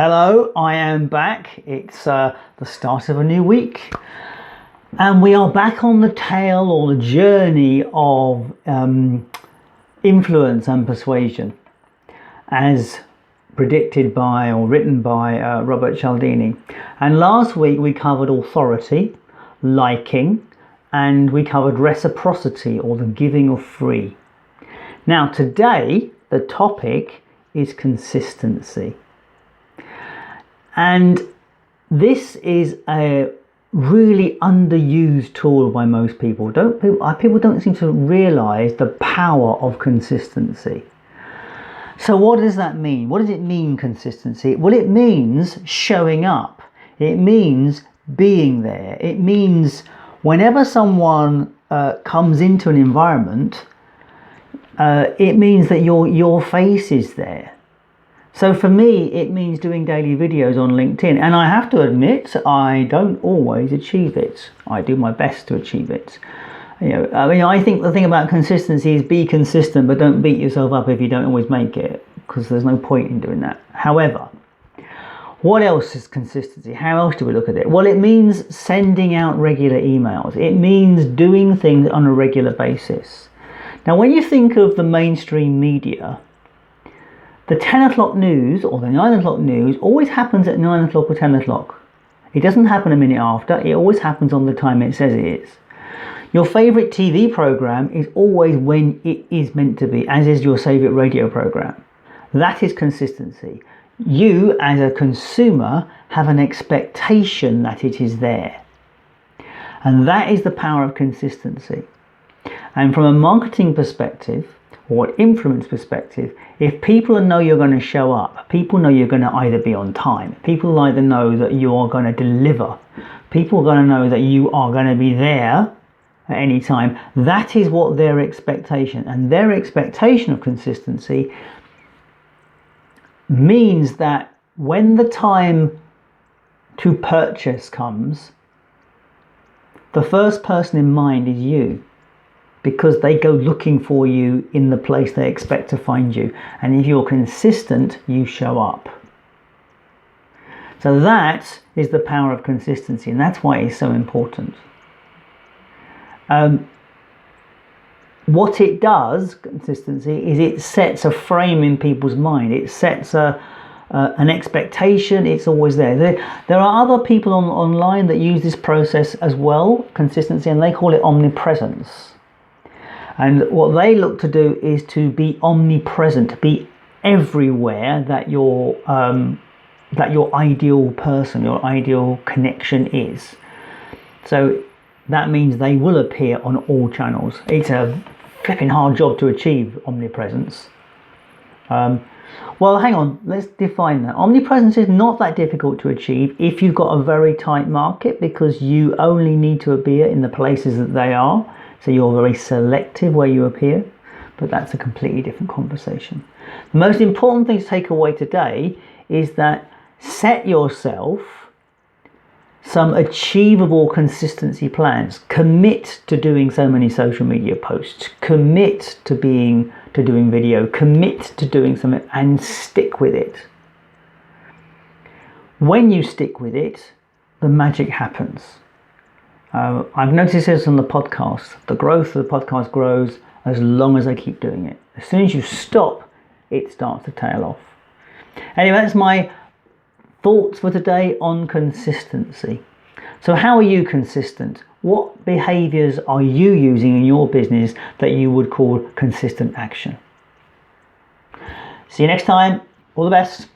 Hello, I am back. It's the start of a new week, and we are back on the tail or the journey of influence and persuasion, as predicted by or written by Robert Cialdini. And last week we covered authority, liking, and we covered reciprocity or the giving of free. Now today the topic is consistency. And this is a really underused tool by most people. People don't seem to realize the power of consistency. So what does that mean? What does it mean, consistency? Well, it means showing up. It means being there. It means whenever someone comes into an environment, it means that your face is there. So for me, it means doing daily videos on LinkedIn. And I have to admit, I don't always achieve it. I do my best to achieve it. I think the thing about consistency is be consistent, but don't beat yourself up if you don't always make it, because there's no point in doing that. However, what else is consistency? How else do we look at it? Well, it means sending out regular emails. It means doing things on a regular basis. Now, when you think of the mainstream media, the 10 o'clock news or the 9 o'clock news always happens at 9 o'clock or 10 o'clock. It doesn't happen a minute after. It always happens on the time it says it is. Your favourite TV programme is always when it is meant to be, as is your favourite radio programme. That is consistency. You, as a consumer, have an expectation that it is there. And that is the power of consistency. And from a marketing perspective, or influence perspective, if people know you're going to show up, people know you're going to either be on time, people either know that you are going to deliver, people are going to know that you are going to be there at any time, that is what their expectation. And their expectation of consistency means that when the time to purchase comes, the first person in mind is you, because they go looking for you in the place they expect to find you. And if you're consistent, you show up. So that is the power of consistency, and that's why it's so important. What it does, consistency, is it sets a frame in people's mind. It sets an expectation. It's always there. There are other people online that use this process as well, consistency, and they call it omnipresence. And what they look to do is to be omnipresent, to be everywhere that your ideal person, your ideal connection is. So that means they will appear on all channels. It's a flipping hard job to achieve omnipresence. Well, hang on, let's define that. Omnipresence is not that difficult to achieve if you've got a very tight market, because you only need to appear in the places that they are. So you're very selective where you appear, but that's a completely different conversation. The most important thing to take away today is that set yourself some achievable consistency plans. Commit to doing so many social media posts. Commit to doing video. Commit to doing something and stick with it. When you stick with it, the magic happens. I've noticed this on the podcast. The growth of the podcast grows as long as I keep doing it. As soon as you stop, it starts to tail off. Anyway, that's my thoughts for today on consistency. So how are you consistent? What behaviours are you using in your business that you would call consistent action? See you next time. All the best.